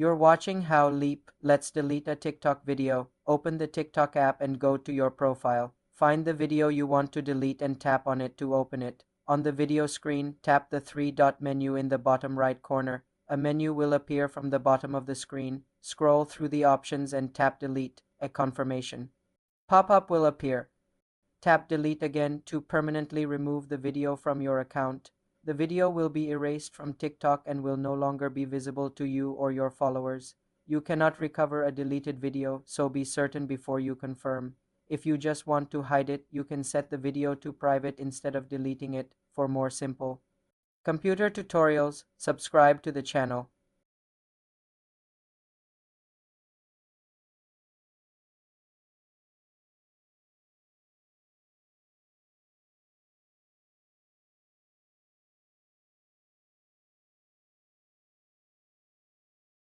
You're watching How Leap. Let's delete a TikTok video. Open the TikTok app and go to your profile. Find the video you want to delete and tap on it to open it. On the video screen, tap the three-dot menu in the bottom right corner. A menu will appear from the bottom of the screen. Scroll through the options and tap Delete. A confirmation pop-up will appear. Tap Delete again to permanently remove the video from your account. The video will be erased from TikTok and will no longer be visible to you or your followers. You cannot recover a deleted video, so be certain before you confirm. If you just want to hide it, you can set the video to private instead of deleting it. For more simple computer tutorials, subscribe to the channel.